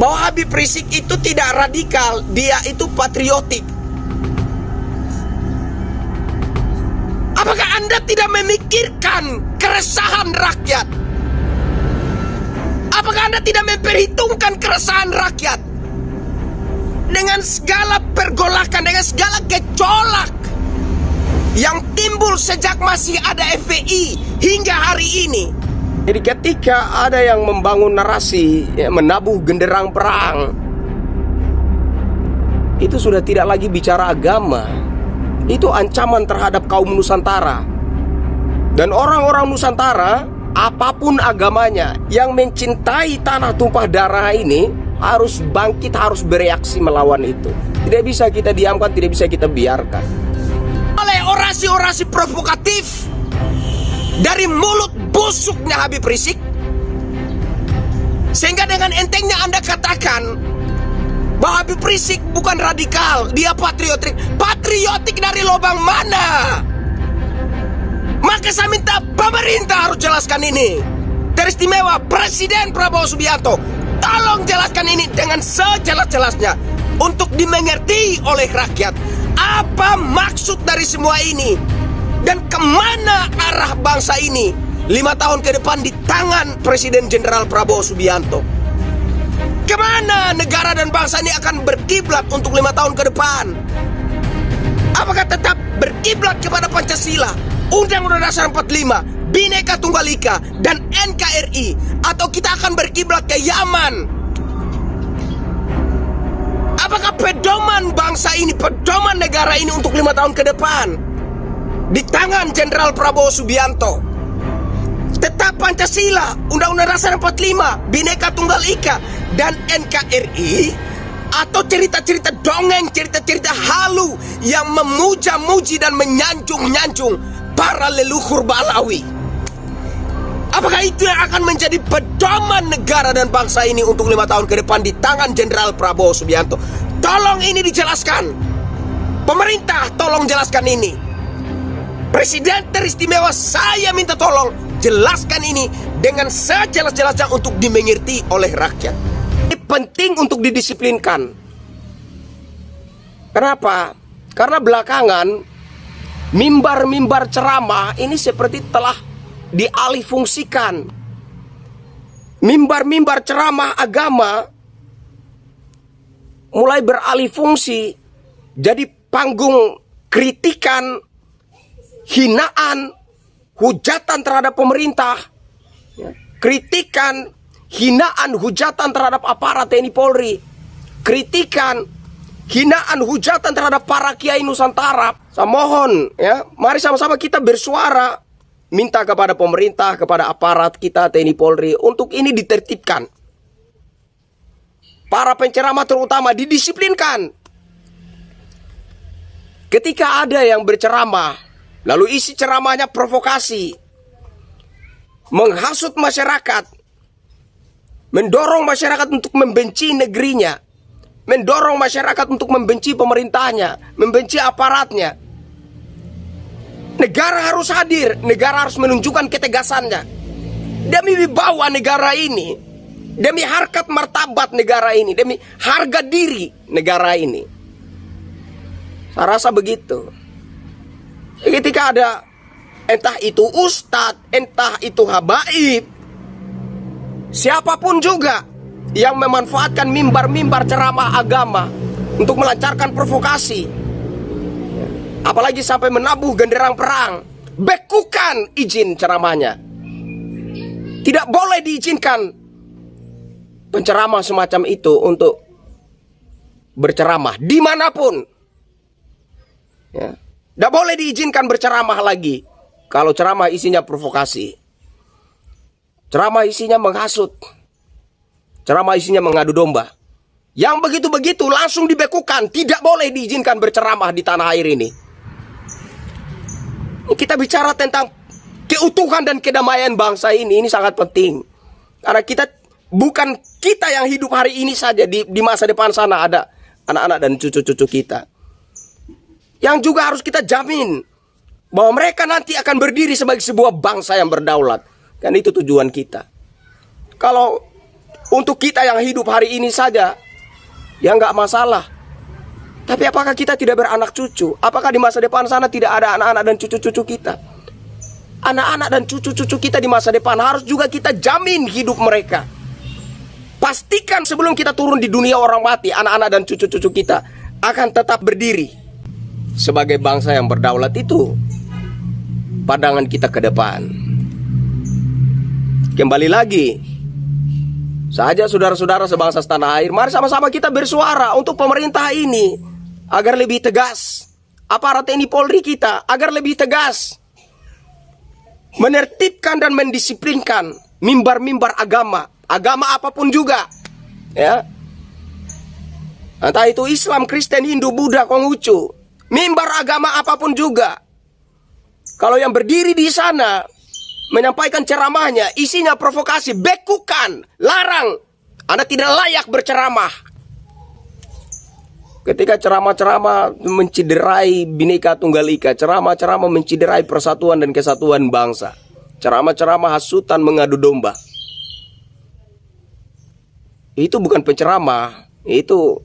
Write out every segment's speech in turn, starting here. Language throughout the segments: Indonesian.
bahwa Habib Rizik itu tidak radikal, dia itu patriotik. Apakah Anda tidak memikirkan keresahan rakyat? Apakah Anda tidak memperhitungkan keresahan rakyat? Dengan segala pergolakan, dengan segala gejolak yang timbul sejak masih ada FPI hingga hari ini. Jadi ketika ada yang membangun narasi, menabuh genderang perang, itu sudah tidak lagi bicara agama. Itu ancaman terhadap kaum Nusantara. Dan orang-orang Nusantara, apapun agamanya, yang mencintai tanah tumpah darah ini harus bangkit, harus bereaksi melawan itu. Tidak bisa kita diamkan, tidak bisa kita biarkan. Oleh orasi-orasi provokatif dari mulut busuknya Habib Rizik, sehingga dengan entengnya Anda katakan bahwa Habib Rizik bukan radikal, dia patriotik. Patriotik dari lubang mana? Maka saya minta pemerintah harus jelaskan ini. Teristimewa Presiden Prabowo Subianto, tolong jelaskan ini dengan sejelas-jelasnya untuk dimengerti oleh rakyat. Apa maksud dari semua ini? Dan kemana arah bangsa ini 5 tahun ke depan di tangan Presiden Jenderal Prabowo Subianto? Kemana negara dan bangsa ini akan berkiblat untuk 5 tahun ke depan? Apakah tetap berkiblat kepada Pancasila, Undang-Undang Dasar 45, Bhinneka Tunggal Ika, dan NKRI? Atau kita akan berkiblat ke Yaman? Apakah pedoman bangsa ini, pedoman negara ini untuk 5 tahun ke depan di tangan Jenderal Prabowo Subianto? Tetap Pancasila, Undang-Undang Dasar 45, Bhinneka Tunggal Ika, dan NKRI? Atau cerita-cerita dongeng, cerita-cerita halu yang memuja-muji dan menyanjung-nyanjung para leluhur Balawi? Apakah itu yang akan menjadi pedoman negara dan bangsa ini untuk 5 tahun ke depan di tangan Jenderal Prabowo Subianto? Tolong ini dijelaskan. Pemerintah tolong jelaskan ini. Presiden teristimewa, saya minta tolong jelaskan ini dengan sejelas-jelasnya untuk dimengerti oleh rakyat. Ini penting untuk didisiplinkan. Kenapa? Karena belakangan mimbar-mimbar ceramah ini seperti telah dialihfungsikan. Mimbar-mimbar ceramah agama mulai beralih fungsi jadi panggung kritikan, hinaan, hujatan terhadap pemerintah, kritikan, hinaan, hujatan terhadap aparat TNI Polri, kritikan, hinaan, hujatan terhadap para kiai Nusantara. Saya mohon ya, mari sama-sama kita bersuara, minta kepada pemerintah, kepada aparat kita TNI Polri untuk ini ditertibkan. Para penceramah terutama didisiplinkan. Ketika ada yang berceramah, lalu isi ceramahnya provokasi, menghasut masyarakat, mendorong masyarakat untuk membenci negerinya, mendorong masyarakat untuk membenci pemerintahnya, membenci aparatnya. Negara harus hadir, negara harus menunjukkan ketegasannya demi wibawa negara ini, demi harkat martabat negara ini, demi harga diri negara ini. Saya rasa begitu. Ketika ada entah itu ustadz, entah itu habaib, siapapun juga yang memanfaatkan mimbar-mimbar ceramah agama untuk melancarkan provokasi, apalagi sampai menabuh genderang perang, bekukan izin ceramahnya. Tidak boleh diizinkan penceramah semacam itu untuk berceramah dimanapun. Ya. Tidak boleh diizinkan berceramah lagi kalau ceramah isinya provokasi, ceramah isinya menghasut, ceramah isinya mengadu domba. Yang begitu-begitu langsung dibekukan, tidak boleh diizinkan berceramah di tanah air ini. Kita bicara tentang keutuhan dan kedamaian bangsa ini sangat penting. Karena bukan kita yang hidup hari ini saja, di masa depan sana ada anak-anak dan cucu-cucu kita, yang juga harus kita jamin bahwa mereka nanti akan berdiri sebagai sebuah bangsa yang berdaulat. Kan itu tujuan kita. Kalau Untuk kita yang hidup hari ini saja, ya nggak masalah. Tapi apakah kita tidak beranak cucu? Apakah di masa depan sana tidak ada anak-anak dan cucu-cucu kita? Anak-anak dan cucu-cucu kita di masa depan harus juga kita jamin hidup mereka. Pastikan sebelum kita turun di dunia orang mati, anak-anak dan cucu-cucu kita akan tetap berdiri sebagai bangsa yang berdaulat. Itu pandangan kita ke depan. Kembali lagi saja saudara-saudara sebangsa setanah air, mari sama-sama kita bersuara untuk pemerintah ini agar lebih tegas. Aparat TNI Polri kita agar lebih tegas menertibkan dan mendisiplinkan mimbar-mimbar agama apapun juga, ya. Entah itu Islam, Kristen, Hindu, Buddha, Konghucu, mimbar agama apapun juga. Kalau yang berdiri di sana menyampaikan ceramahnya isinya provokasi, bekukan, larang. Anda tidak layak berceramah. Ketika ceramah-ceramah menciderai Bhinneka Tunggal Ika, ceramah-ceramah menciderai persatuan dan kesatuan bangsa, ceramah-ceramah hasutan mengadu domba, itu bukan penceramah, itu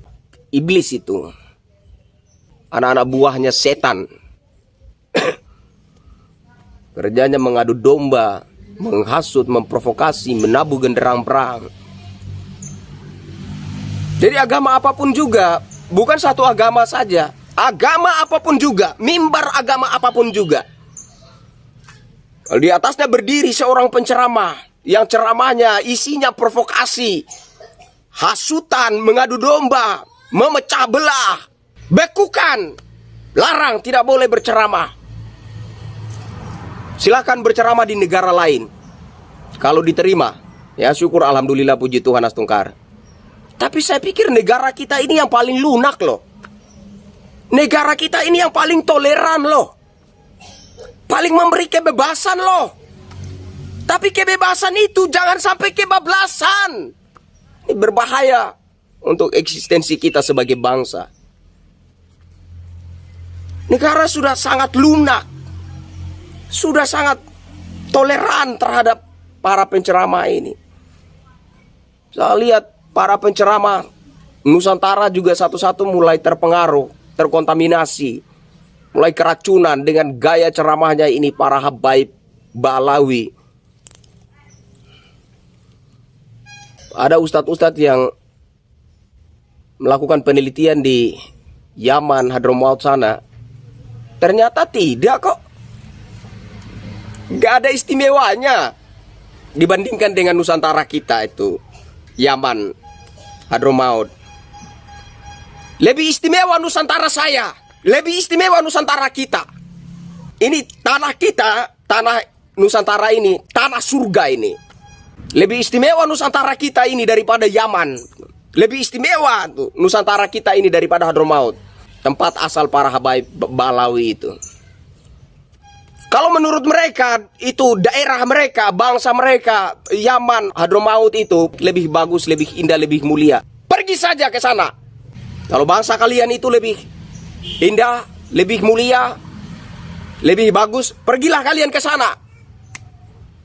iblis itu. Anak-anak buahnya setan. Kerjanya mengadu domba, menghasut, memprovokasi, menabuh genderang perang. Jadi agama apapun juga, bukan satu agama saja, agama apapun juga, mimbar agama apapun juga, kalau di atasnya berdiri seorang penceramah yang ceramahnya isinya provokasi, hasutan, mengadu domba, memecah belah, bekukan, larang, tidak boleh berceramah. Silakan berceramah di negara lain. Kalau diterima, ya syukur, alhamdulillah, puji Tuhan Astungkar. Tapi saya pikir negara kita ini yang paling lunak loh. Negara kita ini yang paling toleran loh. Paling memberi kebebasan loh. Tapi kebebasan itu jangan sampai kebablasan. Ini berbahaya untuk eksistensi kita sebagai bangsa. Negara sudah sangat lunak, sudah sangat toleran terhadap para penceramah ini. Saya lihat para penceramah Nusantara juga satu-satu mulai terpengaruh, terkontaminasi, mulai keracunan dengan gaya ceramahnya ini para habaib Balawi. Ada ustadz-ustadz yang melakukan penelitian di Yaman, Hadramaut sana. Ternyata tidak kok. Gak ada istimewanya dibandingkan dengan Nusantara kita itu, Yaman, Hadramaut. Lebih istimewa Nusantara saya, lebih istimewa Nusantara kita. Ini tanah kita, tanah Nusantara ini, tanah surga ini. Lebih istimewa Nusantara kita ini daripada Yaman. Lebih istimewa tuh Nusantara kita ini daripada Hadramaut, tempat asal para habaib Balawi itu. Kalau menurut mereka, itu daerah mereka, bangsa mereka, Yaman, Hadramaut itu lebih bagus, lebih indah, lebih mulia. Pergi saja ke sana. Kalau bangsa kalian itu lebih indah, lebih mulia, lebih bagus, pergilah kalian ke sana.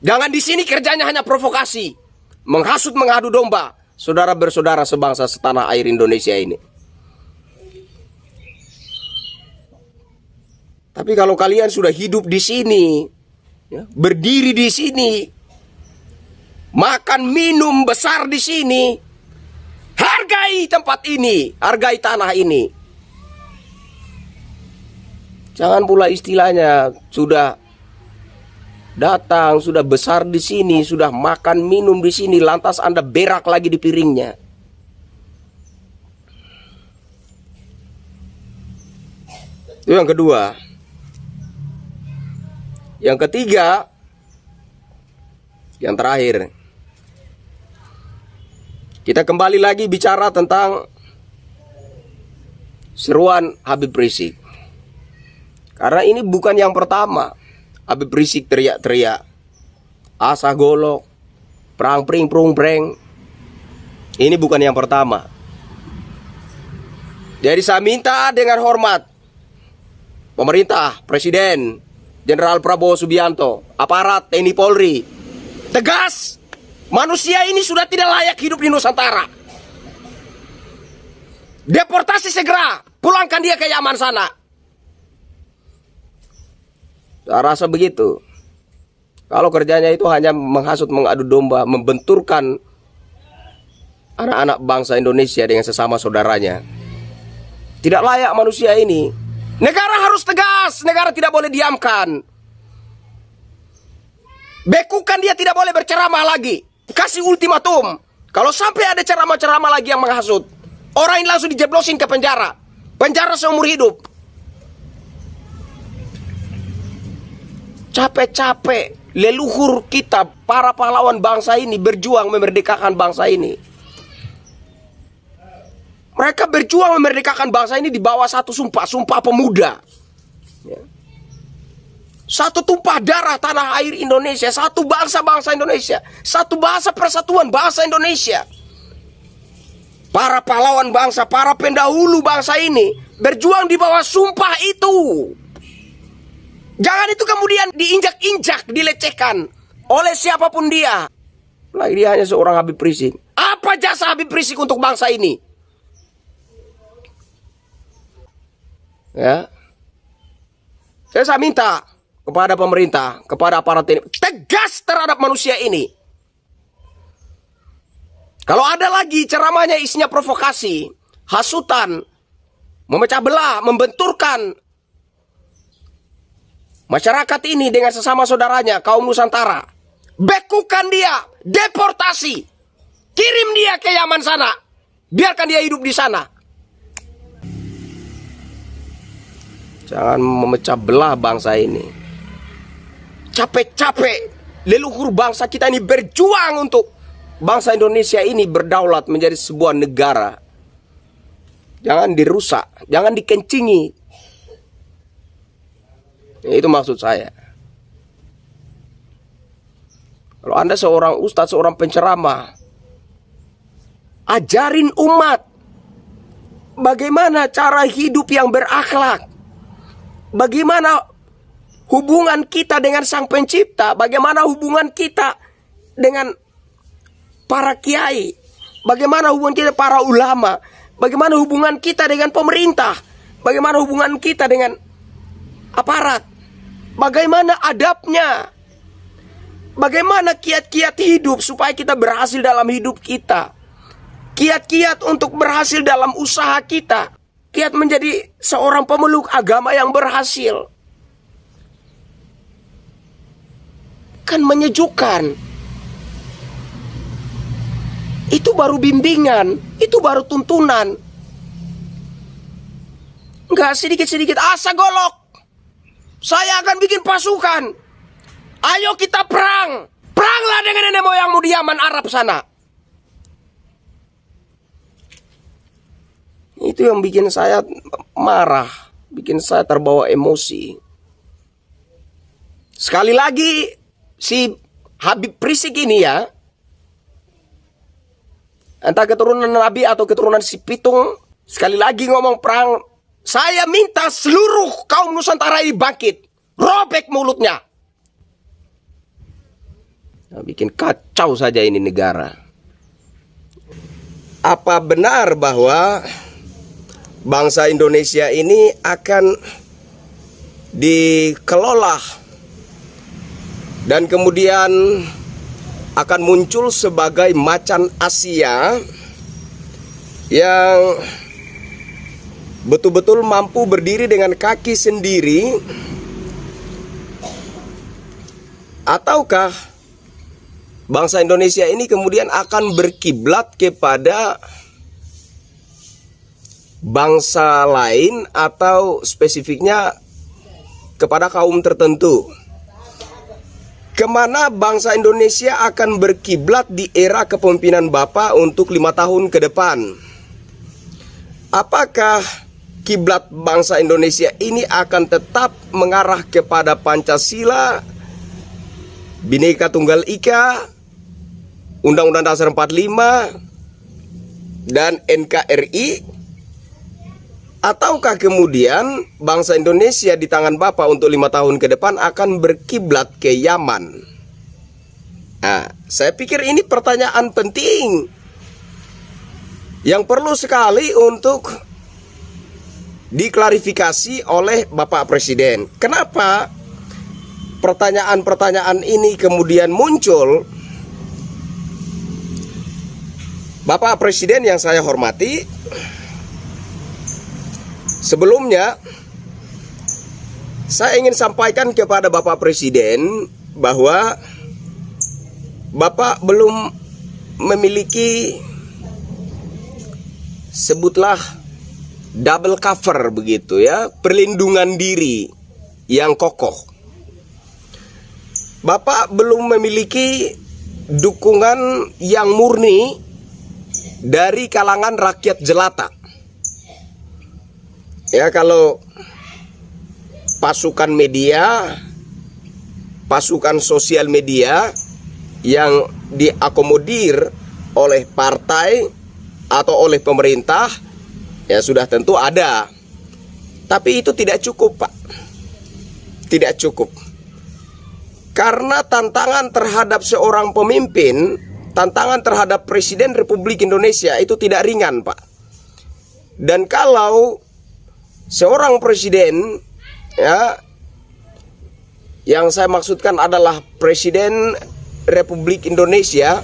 Jangan di sini kerjanya hanya provokasi, menghasut, mengadu domba saudara bersaudara sebangsa setanah air Indonesia ini. Tapi kalau kalian sudah hidup di sini, ya, berdiri di sini, makan minum besar di sini, hargai tempat ini, hargai tanah ini. Jangan pula istilahnya sudah datang, sudah besar di sini, sudah makan minum di sini, lantas Anda berak lagi di piringnya. Itu yang kedua. Yang ketiga, yang terakhir, kita kembali lagi bicara tentang seruan Habib Rizik. Karena ini bukan yang pertama Habib Rizik teriak-teriak, asa golok, perang pring prung preng. Ini bukan yang pertama. Jadi saya minta dengan hormat pemerintah, Presiden Jenderal Prabowo Subianto, aparat TNI Polri, tegas Manusia ini sudah tidak layak hidup di Nusantara. Deportasi segera, pulangkan dia ke Yaman sana. Saya rasa begitu. Kalau kerjanya itu hanya menghasut, mengadu domba, membenturkan anak-anak bangsa Indonesia dengan sesama saudaranya, tidak layak manusia ini. Negara harus tegas, negara tidak boleh diamkan. Bekukan dia, tidak boleh berceramah lagi. Kasih ultimatum. Kalau sampai ada ceramah-ceramah lagi yang menghasut, orang ini langsung dijeblosin ke penjara. Penjara seumur hidup. Capek-capek leluhur kita, para pahlawan bangsa ini berjuang memerdekakan bangsa ini. Mereka berjuang memerdekakan bangsa ini di bawah satu sumpah, sumpah pemuda. Ya. Satu tumpah darah tanah air Indonesia, satu bangsa-bangsa Indonesia, satu bahasa persatuan bangsa Indonesia. Para pahlawan bangsa, para pendahulu bangsa ini berjuang di bawah sumpah itu. Jangan itu kemudian diinjak-injak, dilecehkan oleh siapapun dia. Lagi dia hanya seorang Habib Rizik. Apa jasa Habib Rizik untuk bangsa ini? Ya, saya minta kepada pemerintah, kepada aparat ini, tegas terhadap manusia ini. Kalau ada lagi ceramahnya isinya provokasi, hasutan, memecah belah, membenturkan masyarakat ini dengan sesama saudaranya, kaum Nusantara, bekukan dia, deportasi, kirim dia ke Yaman sana, biarkan dia hidup di sana. Jangan memecah belah bangsa ini. Capek-capek leluhur bangsa kita ini berjuang untuk bangsa Indonesia ini berdaulat menjadi sebuah negara. Jangan dirusak, jangan dikencingi. Itu maksud saya. Kalau Anda seorang ustadz, seorang penceramah, ajarin umat bagaimana cara hidup yang berakhlak. Bagaimana hubungan kita dengan Sang Pencipta, bagaimana hubungan kita dengan para kiai, bagaimana hubungan kita para ulama, bagaimana hubungan kita dengan pemerintah, bagaimana hubungan kita dengan aparat, bagaimana adabnya, bagaimana kiat-kiat hidup supaya kita berhasil dalam hidup kita, kiat-kiat untuk berhasil dalam usaha kita, kiat menjadi seorang pemeluk agama yang berhasil. Kan menyejukkan. Itu baru bimbingan, itu baru tuntunan. Enggak sedikit-sedikit asa golok. Saya akan bikin pasukan. Ayo kita perang. Peranglah dengan nenek moyangmu di Yaman Arab sana. Itu yang bikin saya marah, bikin saya terbawa emosi. Sekali lagi, si Habib Rizik ini ya, entah keturunan Nabi atau keturunan si Pitung, sekali lagi ngomong perang, saya minta seluruh kaum Nusantara ini bangkit, robek mulutnya. Nah, bikin kacau saja ini negara. Apa benar bahwa bangsa Indonesia ini akan dikelola dan kemudian akan muncul sebagai macan Asia yang betul-betul mampu berdiri dengan kaki sendiri, ataukah bangsa Indonesia ini kemudian akan berkiblat kepada bangsa lain atau spesifiknya kepada kaum tertentu? Kemana bangsa Indonesia akan berkiblat di era kepemimpinan Bapak untuk 5 tahun ke depan? Apakah kiblat bangsa Indonesia ini akan tetap mengarah kepada Pancasila, Bhinneka Tunggal Ika, Undang-Undang Dasar 45, dan NKRI? Ataukah kemudian bangsa Indonesia di tangan Bapak untuk 5 tahun ke depan akan berkiblat ke Yaman? Nah, saya pikir ini pertanyaan penting yang perlu sekali untuk diklarifikasi oleh Bapak Presiden. Kenapa pertanyaan-pertanyaan ini kemudian muncul? Bapak Presiden yang saya hormati, sebelumnya saya ingin sampaikan kepada Bapak Presiden bahwa Bapak belum memiliki, sebutlah double cover begitu ya, perlindungan diri yang kokoh. Bapak belum memiliki dukungan yang murni dari kalangan rakyat jelata. Ya, kalau pasukan media, pasukan sosial media yang diakomodir oleh partai atau oleh pemerintah, ya sudah tentu ada. Tapi itu tidak cukup, Pak. Tidak cukup. Karena tantangan terhadap seorang pemimpin, tantangan terhadap Presiden Republik Indonesia itu tidak ringan, Pak. Dan kalau seorang presiden, ya, yang saya maksudkan adalah Presiden Republik Indonesia,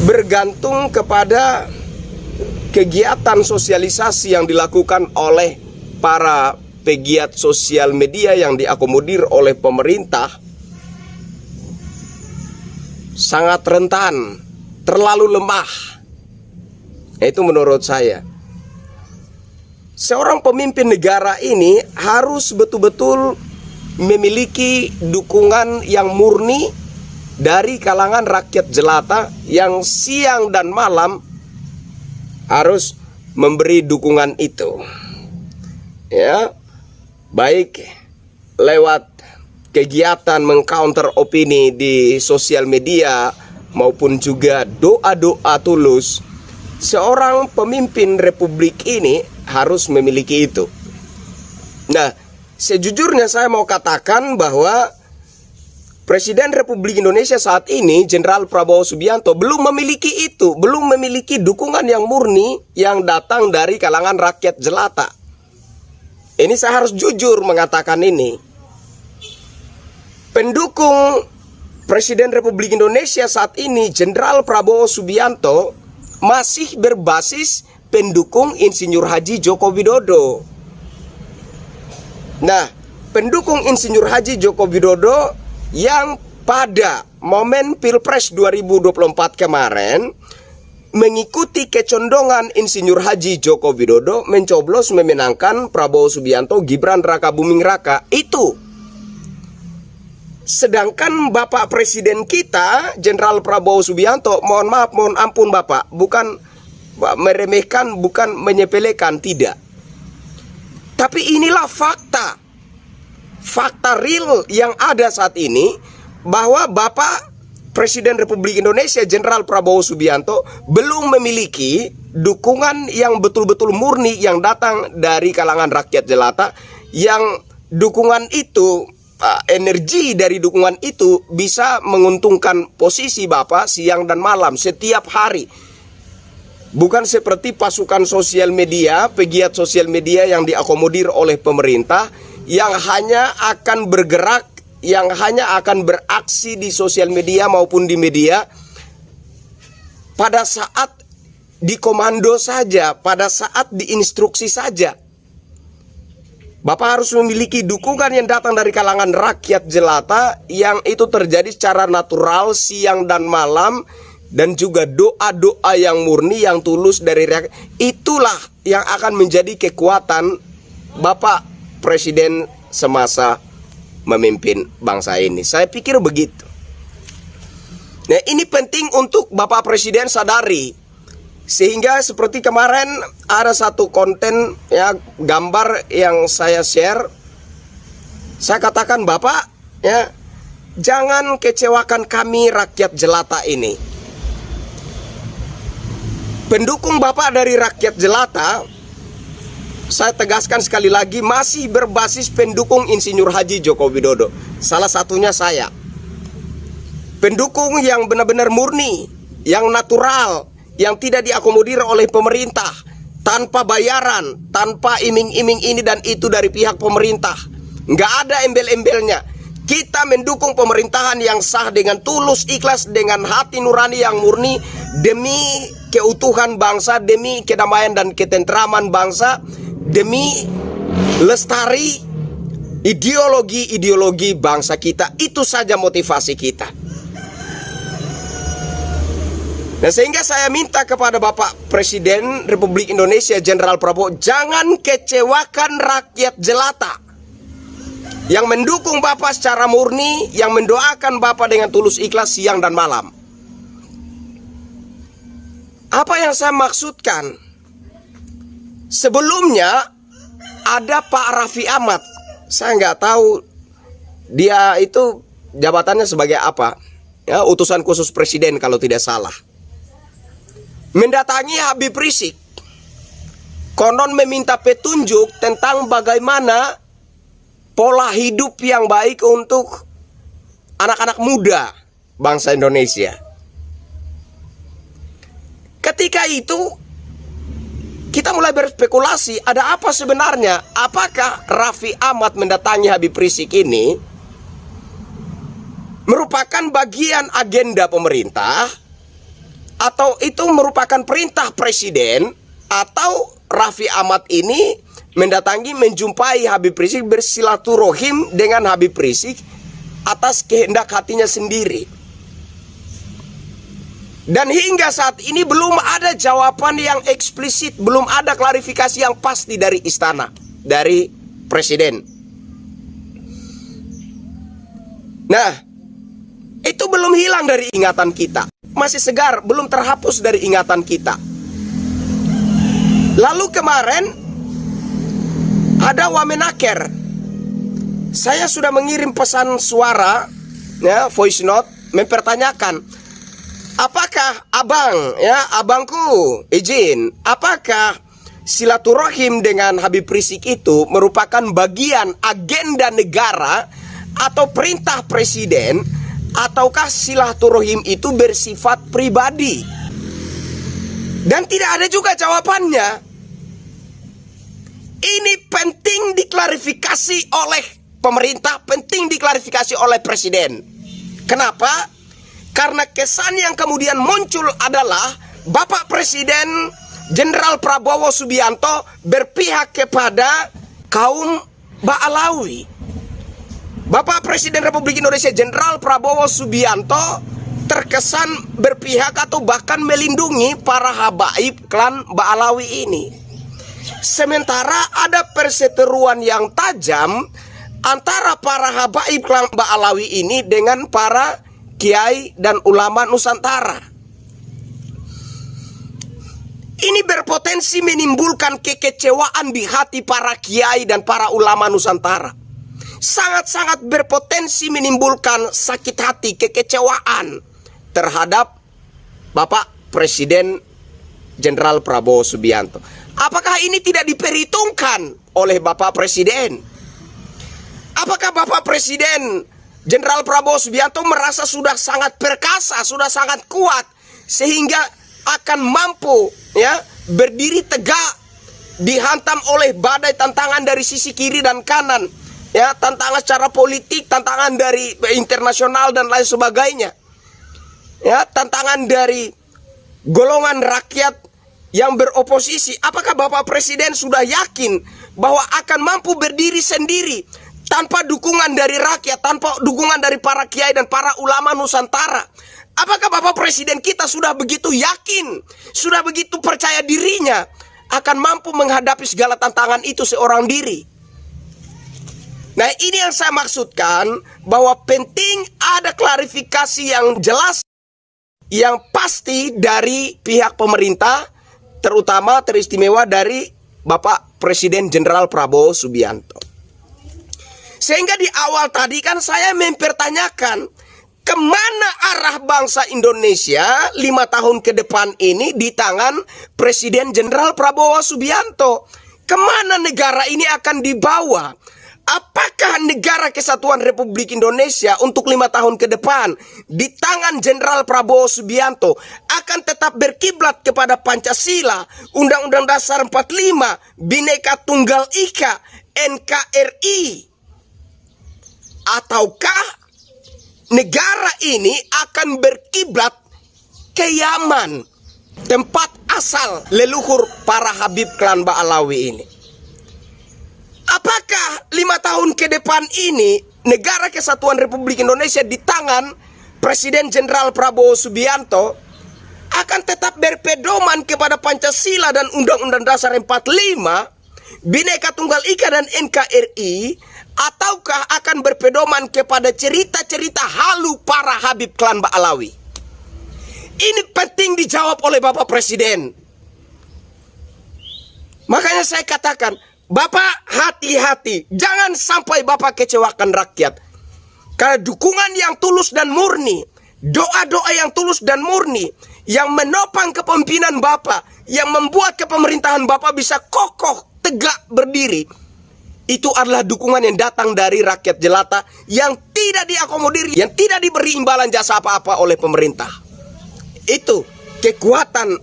bergantung kepada kegiatan sosialisasi yang dilakukan oleh para pegiat sosial media yang diakomodir oleh pemerintah, sangat rentan, terlalu lemah. Itu menurut saya. Seorang pemimpin negara ini harus betul-betul memiliki dukungan yang murni dari kalangan rakyat jelata yang siang dan malam harus memberi dukungan itu. Ya, baik lewat kegiatan mengcounter opini di sosial media maupun juga doa-doa tulus. Seorang pemimpin republik ini harus memiliki itu. Nah, sejujurnya saya mau katakan bahwa Presiden Republik Indonesia saat ini, Jenderal Prabowo Subianto, belum memiliki itu, belum memiliki dukungan yang murni yang datang dari kalangan rakyat jelata. Ini saya harus jujur mengatakan ini. Pendukung Presiden Republik Indonesia saat ini, Jenderal Prabowo Subianto, masih berbasis pendukung Insinyur Haji Joko Widodo. Nah, pendukung Insinyur Haji Joko Widodo yang pada momen Pilpres 2024 kemarin mengikuti kecondongan Insinyur Haji Joko Widodo mencoblos memenangkan Prabowo Subianto, Gibran Rakabuming Raka itu. Sedangkan Bapak Presiden kita, Jenderal Prabowo Subianto, mohon maaf, mohon ampun Bapak, bukan meremehkan, bukan menyepelekan, tidak. Tapi inilah fakta. Fakta real yang ada saat ini, bahwa Bapak Presiden Republik Indonesia, Jenderal Prabowo Subianto, belum memiliki dukungan yang betul-betul murni yang datang dari kalangan rakyat jelata, yang dukungan itu, energi dari dukungan itu bisa menguntungkan posisi Bapak siang dan malam setiap hari. Bukan seperti pasukan sosial media, pegiat sosial media yang diakomodir oleh pemerintah, yang hanya akan bergerak, yang hanya akan beraksi di sosial media maupun di media pada saat dikomando saja, pada saat diinstruksi saja. Bapak harus memiliki dukungan yang datang dari kalangan rakyat jelata, yang itu terjadi secara natural siang dan malam, dan juga doa-doa yang murni, yang tulus dari rakyat. Itulah yang akan menjadi kekuatan Bapak Presiden semasa memimpin bangsa ini. Saya pikir begitu. Nah, ini penting untuk Bapak Presiden sadari. Sehingga seperti kemarin ada satu konten, ya, gambar yang saya share. Saya katakan, Bapak, ya, jangan kecewakan kami rakyat jelata ini. Pendukung Bapak dari rakyat jelata, saya tegaskan sekali lagi, masih berbasis pendukung Insinyur Haji Joko Widodo. Salah satunya saya. pendukung yang benar-benar murni, yang natural, yang tidak diakomodir oleh pemerintah, tanpa bayaran, tanpa iming-iming ini dan itu dari pihak pemerintah. Nggak ada embel-embelnya. Kita mendukung pemerintahan yang sah dengan tulus, ikhlas, dengan hati nurani yang murni demi keutuhan bangsa, demi kedamaian dan ketentraman bangsa, demi lestari ideologi-ideologi bangsa kita. Itu saja motivasi kita. Nah, sehingga saya minta kepada Bapak Presiden Republik Indonesia Jenderal Prabowo, jangan kecewakan rakyat jelata yang mendukung Bapak secara murni, yang mendoakan Bapak dengan tulus ikhlas siang dan malam. Apa yang saya maksudkan? Sebelumnya ada Pak Raffi Ahmad. Saya nggak tahu dia itu jabatannya sebagai apa. Ya, utusan khusus presiden kalau tidak salah. Mendatangi Habib Rizik, konon meminta petunjuk tentang bagaimana pola hidup yang baik untuk anak-anak muda bangsa Indonesia. Ketika itu kita mulai berspekulasi, ada apa sebenarnya? Apakah Raffi Ahmad mendatangi Habib Rizik ini merupakan bagian agenda pemerintah, atau itu merupakan perintah presiden, atau Raffi Ahmad ini mendatangi, menjumpai Habib Rizik, bersilaturahim dengan Habib Rizik atas kehendak hatinya sendiri. Dan hingga saat ini belum ada jawaban yang eksplisit, belum ada klarifikasi yang pasti dari istana, dari presiden. Nah, itu belum hilang dari ingatan kita, masih segar, belum terhapus dari ingatan kita. Lalu kemarin ada Wamenaker. Saya sudah mengirim pesan suara, ya, voice note, mempertanyakan, apakah abangku izin, apakah silaturahim dengan Habib Rizik itu merupakan bagian agenda negara atau perintah presiden, ataukah silaturahim itu bersifat pribadi? Dan tidak ada juga jawabannya. Ini penting diklarifikasi oleh pemerintah, penting diklarifikasi oleh presiden. Kenapa? Karena kesan yang kemudian muncul adalah Bapak Presiden Jenderal Prabowo Subianto berpihak kepada kaum Ba'alawi. Bapak Presiden Republik Indonesia Jenderal Prabowo Subianto terkesan berpihak atau bahkan melindungi para habaib klan Ba'alawi ini. Sementara ada perseteruan yang tajam antara para habaib klan Ba'alawi ini dengan para kiai dan ulama Nusantara. Ini berpotensi menimbulkan kekecewaan di hati para kiai dan para ulama Nusantara. Sangat-sangat berpotensi menimbulkan sakit hati, kekecewaan terhadap Bapak Presiden Jenderal Prabowo Subianto. Apakah ini tidak diperhitungkan oleh Bapak Presiden? Apakah Bapak Presiden Jenderal Prabowo Subianto merasa sudah sangat perkasa, sudah sangat kuat, sehingga akan mampu, ya, berdiri tegak dihantam oleh badai tantangan dari sisi kiri dan kanan, ya, tantangan secara politik, tantangan dari internasional dan lain sebagainya, ya, tantangan dari golongan rakyat yang beroposisi? Apakah Bapak Presiden sudah yakin bahwa akan mampu berdiri sendiri tanpa dukungan dari rakyat, tanpa dukungan dari para kiai dan para ulama Nusantara? Apakah Bapak Presiden kita sudah begitu yakin, sudah begitu percaya dirinya akan mampu menghadapi segala tantangan itu seorang diri? Nah, ini yang saya maksudkan, bahwa penting ada klarifikasi yang jelas, yang pasti dari pihak pemerintah, terutama teristimewa dari Bapak Presiden Jenderal Prabowo Subianto. Sehingga di awal tadi kan saya mempertanyakan, kemana arah bangsa Indonesia 5 tahun ke depan ini di tangan Presiden Jenderal Prabowo Subianto? Kemana negara ini akan dibawa? Apakah negara kesatuan Republik Indonesia untuk 5 tahun ke depan di tangan Jenderal Prabowo Subianto akan tetap berkiblat kepada Pancasila, Undang-Undang Dasar 45, Bhinneka Tunggal Ika, NKRI? Ataukah negara ini akan berkiblat ke Yaman, tempat asal leluhur para Habib klan Ba'alawi ini? Apakah 5 tahun ke depan ini negara kesatuan Republik Indonesia di tangan Presiden Jenderal Prabowo Subianto akan tetap berpedoman kepada Pancasila dan Undang-Undang Dasar 45, Bhinneka Tunggal Ika dan NKRI, ataukah akan berpedoman kepada cerita-cerita halu para Habib klan Ba'alawi? Ini penting dijawab oleh Bapak Presiden. Makanya saya katakan, Bapak hati-hati, jangan sampai Bapak kecewakan rakyat. Karena dukungan yang tulus dan murni, doa-doa yang tulus dan murni, yang menopang kepemimpinan Bapak, yang membuat kepemerintahan Bapak bisa kokoh, tegak berdiri, itu adalah dukungan yang datang dari rakyat jelata yang tidak diakomodir, yang tidak diberi imbalan jasa apa-apa oleh pemerintah. Itu kekuatan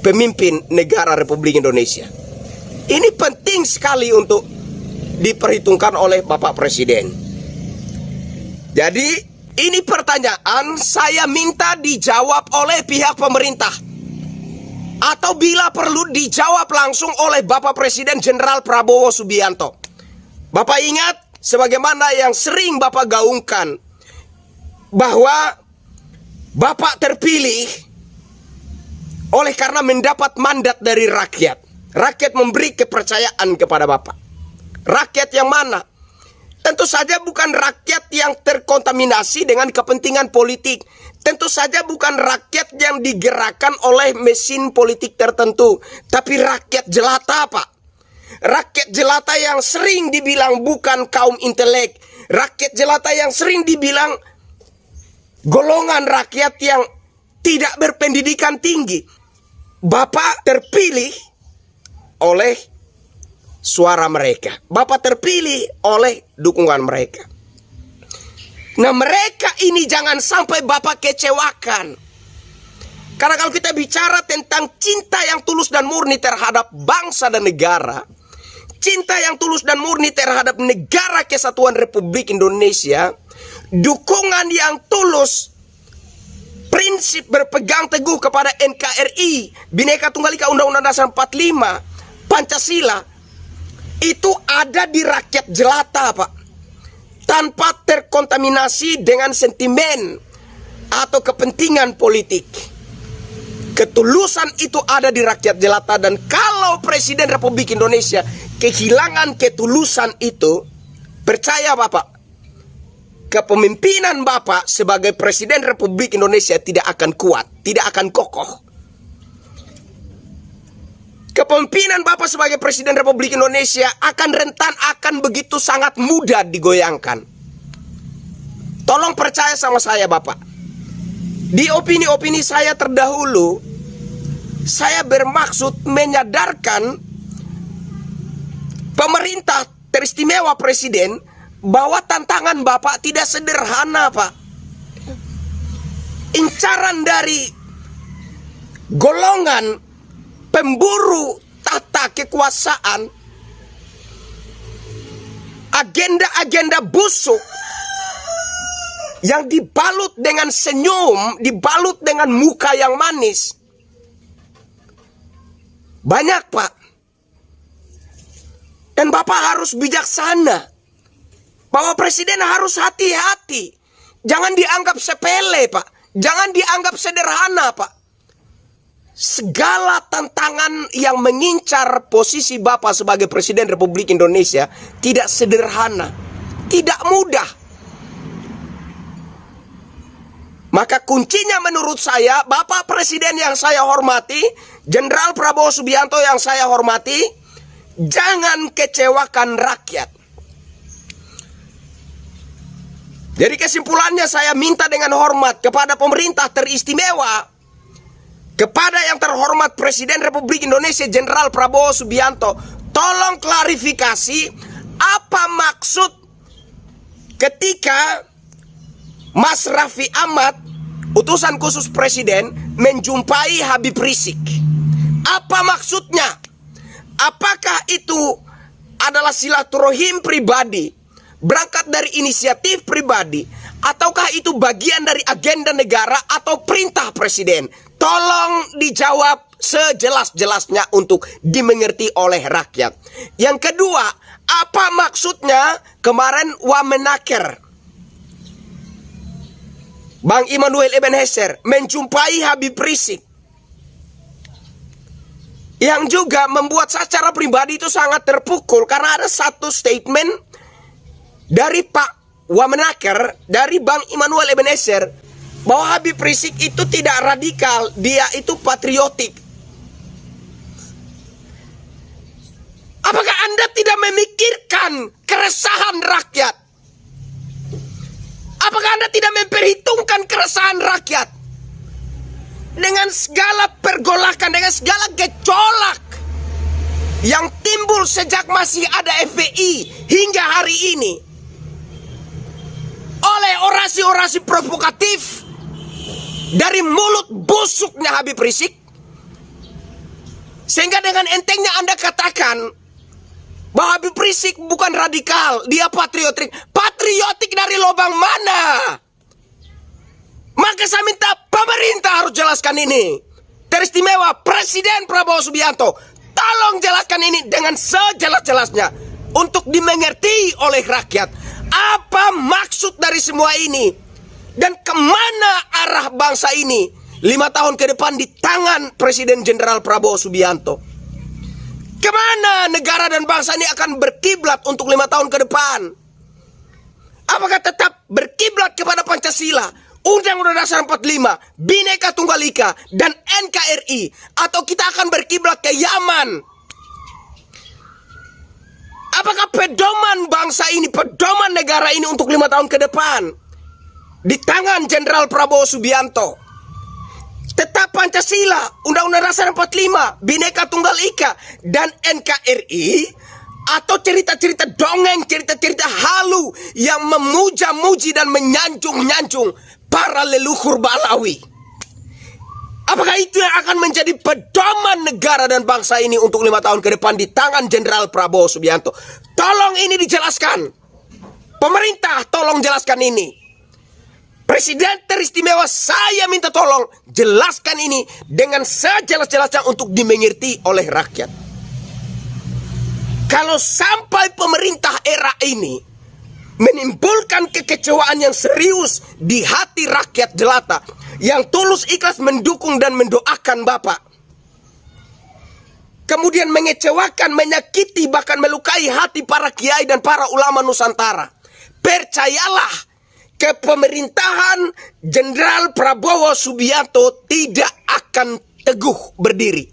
pemimpin negara Republik Indonesia. Ini penting sekali untuk diperhitungkan oleh Bapak Presiden. Jadi ini pertanyaan saya minta dijawab oleh pihak pemerintah, atau bila perlu dijawab langsung oleh Bapak Presiden Jenderal Prabowo Subianto. Bapak ingat sebagaimana yang sering Bapak gaungkan, bahwa Bapak terpilih oleh karena mendapat mandat dari rakyat. Rakyat memberi kepercayaan kepada Bapak. Rakyat yang mana? Tentu saja bukan rakyat yang terkontaminasi dengan kepentingan politik. Tentu saja bukan rakyat yang digerakkan oleh mesin politik tertentu. Tapi rakyat jelata, Pak. Rakyat jelata yang sering dibilang bukan kaum intelek. Rakyat jelata yang sering dibilang golongan rakyat yang tidak berpendidikan tinggi. Bapak terpilih oleh suara mereka. Bapak terpilih oleh dukungan mereka. Nah, mereka ini jangan sampai Bapak kecewakan. Karena kalau kita bicara tentang cinta yang tulus dan murni terhadap bangsa dan negara, cinta yang tulus dan murni terhadap negara kesatuan Republik Indonesia, dukungan yang tulus, prinsip berpegang teguh kepada NKRI, Bhinneka Tunggal Ika, Undang-Undang Dasar 45, Pancasila, itu ada di rakyat jelata, Pak. Tanpa terkontaminasi dengan sentimen atau kepentingan politik. Ketulusan itu ada di rakyat jelata. Dan kalau Presiden Republik Indonesia kehilangan ketulusan itu, percaya Bapak, kepemimpinan Bapak sebagai Presiden Republik Indonesia tidak akan kuat, tidak akan kokoh. Kepemimpinan Bapak sebagai Presiden Republik Indonesia akan rentan, akan begitu sangat mudah digoyangkan. Tolong percaya sama saya, Bapak. Di opini-opini saya terdahulu, saya bermaksud menyadarkan pemerintah teristimewa Presiden bahwa tantangan Bapak tidak sederhana, Pak. Incaran dari golongan pemburu tata kekuasaan, agenda-agenda busuk yang dibalut dengan senyum, dibalut dengan muka yang manis, banyak, Pak. Dan Bapak harus bijaksana. Bapak Presiden harus hati-hati. Jangan dianggap sepele, Pak. Jangan dianggap sederhana, Pak. Segala tantangan yang mengincar posisi Bapak sebagai Presiden Republik Indonesia tidak sederhana, tidak mudah. Maka kuncinya menurut saya, Bapak Presiden yang saya hormati, Jenderal Prabowo Subianto yang saya hormati, jangan kecewakan rakyat. Jadi kesimpulannya saya minta dengan hormat kepada pemerintah teristimewa, kepada yang terhormat Presiden Republik Indonesia Jenderal Prabowo Subianto, tolong klarifikasi Apa maksud ketika Mas Raffi Ahmad, utusan khusus presiden, menjumpai Habib Rizik? Apa maksudnya? Apakah itu adalah silaturahim pribadi, berangkat dari inisiatif pribadi, ataukah itu bagian dari agenda negara atau perintah presiden? Tolong dijawab sejelas-jelasnya untuk dimengerti oleh rakyat. Yang kedua, apa maksudnya kemarin Wamenaker Bang Immanuel Ebenezer menjumpai Habib Rizik, yang juga membuat saya secara pribadi itu sangat terpukul karena ada satu statement dari Pak Wamenaker, dari Bang Immanuel Ebenezer, bahwa Habib Rizik itu tidak radikal, dia itu patriotik. Apakah Anda tidak memikirkan keresahan rakyat? Apakah Anda tidak memperhitungkan keresahan rakyat? Dengan segala pergolakan, dengan segala gejolak yang timbul sejak masih ada FPI hingga hari ini, oleh orasi-orasi provokatif dari mulut busuknya Habib Rizik, sehingga dengan entengnya Anda katakan bahwa Habib Rizik bukan radikal, dia patriotik. Patriotik dari lubang mana? Maka saya minta pemerintah harus jelaskan ini. Teristimewa Presiden Prabowo Subianto, tolong jelaskan ini dengan sejelas-jelasnya untuk dimengerti oleh rakyat. Apa maksud dari semua ini? Dan kemana arah bangsa ini 5 tahun ke depan di tangan Presiden Jenderal Prabowo Subianto? Kemana negara dan bangsa ini akan berkiblat untuk 5 tahun ke depan? Apakah tetap berkiblat kepada Pancasila, Undang-Undang Dasar 45, Bhinneka Tunggal Ika, dan NKRI? Atau kita akan berkiblat ke Yaman? Apakah pedoman bangsa ini, pedoman negara ini untuk 5 tahun ke depan di tangan Jenderal Prabowo Subianto? Tetap Pancasila, Undang-Undang Dasar 45, Bhinneka Tunggal Ika, dan NKRI? Atau cerita-cerita dongeng, cerita-cerita halu yang memuja-muji dan menyanjung-nyanjung para leluhur Balawi? Apakah itu yang akan menjadi pedoman negara dan bangsa ini untuk 5 tahun ke depan di tangan Jenderal Prabowo Subianto? Tolong ini dijelaskan. Pemerintah tolong jelaskan ini. Presiden teristimewa, saya minta tolong jelaskan ini dengan sejelas-jelasnya untuk dimengerti oleh rakyat. Kalau sampai pemerintah era ini menimbulkan kekecewaan yang serius di hati rakyat jelata yang tulus ikhlas mendukung dan mendoakan Bapak, kemudian mengecewakan, menyakiti, bahkan melukai hati para kiai dan para ulama Nusantara, percayalah, kepemerintahan Jenderal Prabowo Subianto tidak akan teguh berdiri.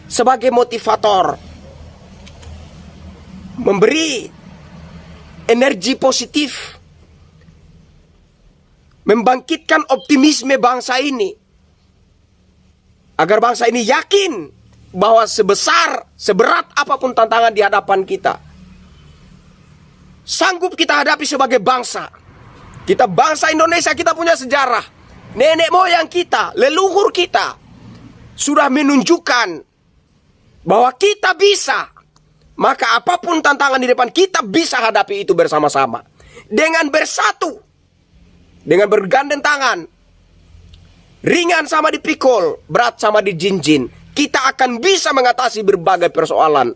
Sebagai motivator, memberi energi positif, membangkitkan optimisme bangsa ini, agar bangsa ini yakin bahwa seberat apapun tantangan di hadapan kita, sanggup kita hadapi sebagai bangsa. Kita bangsa Indonesia, kita punya sejarah. Nenek moyang kita, leluhur kita sudah menunjukkan bahwa kita bisa. Maka apapun tantangan di depan, kita bisa hadapi itu bersama-sama. Dengan bersatu, dengan bergandeng tangan, ringan sama dipikul, berat sama dijinjin, kita akan bisa mengatasi berbagai persoalan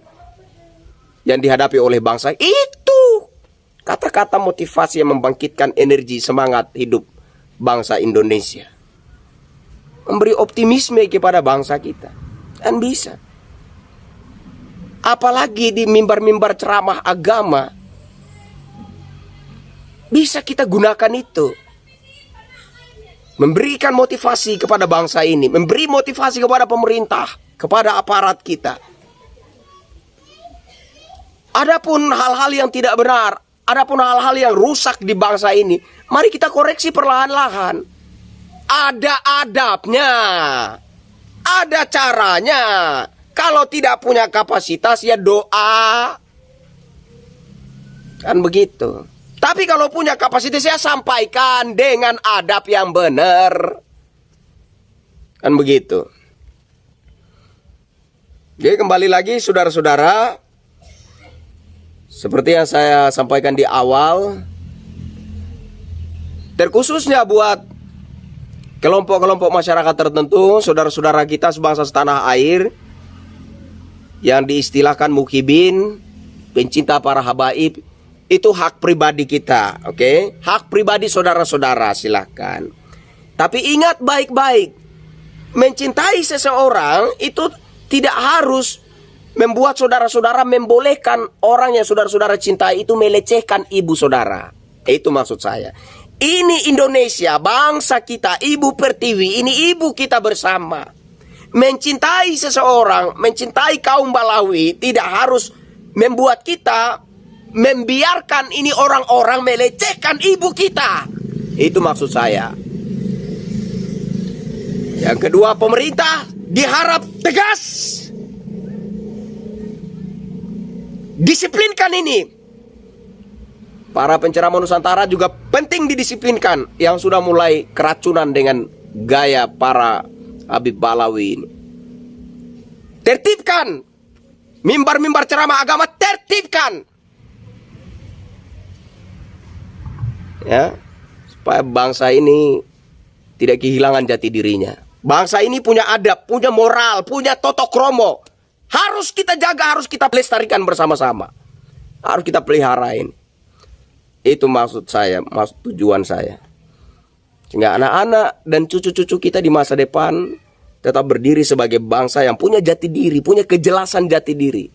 yang dihadapi oleh bangsa. Itu kata-kata motivasi yang membangkitkan energi semangat hidup bangsa Indonesia, memberi optimisme kepada bangsa kita. Dan bisa. Apalagi di mimbar-mimbar ceramah agama, bisa kita gunakan itu. Memberikan motivasi kepada bangsa ini, memberi motivasi kepada pemerintah, kepada aparat kita. Adapun hal-hal yang tidak benar, adapun hal-hal yang rusak di bangsa ini, mari kita koreksi perlahan-lahan. Ada adabnya, ada caranya. Kalau tidak punya kapasitas, ya doa. Kan begitu. Tapi kalau punya kapasitas, saya sampaikan dengan adab yang benar. Kan begitu. Jadi kembali lagi saudara-saudara, seperti yang saya sampaikan di awal, terkhususnya buat kelompok-kelompok masyarakat tertentu, saudara-saudara kita sebangsa setanah air, yang diistilahkan muhibin, pencinta para habaib, itu hak pribadi kita, oke? Hak pribadi saudara-saudara, silahkan. Tapi ingat baik-baik, mencintai seseorang itu tidak harus membuat saudara-saudara membolehkan orang yang saudara-saudara cintai itu melecehkan ibu saudara. Itu maksud saya. Ini Indonesia, bangsa kita, Ibu Pertiwi, ini ibu kita bersama. Mencintai seseorang, mencintai kaum Balawi tidak harus membuat kita membiarkan ini orang-orang melecehkan ibu kita. Itu maksud saya. Yang kedua, pemerintah diharap tegas. Disiplinkan ini. Para penceramah Nusantara juga penting didisiplinkan, yang sudah mulai keracunan dengan gaya para Habib Balawi ini. Tertibkan mimbar-mimbar ceramah agama, tertibkan. Ya, supaya bangsa ini tidak kehilangan jati dirinya. Bangsa ini punya adab, punya moral, punya toto kromo. Harus kita jaga, harus kita lestarikan bersama-sama. Harus kita pelihara ini. Itu maksud saya, maksud tujuan saya. Sehingga anak-anak dan cucu-cucu kita di masa depan tetap berdiri sebagai bangsa yang punya jati diri, punya kejelasan jati diri.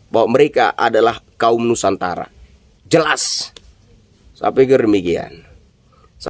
Bahwa mereka adalah kaum Nusantara. Jelas. Saya pikir demikian.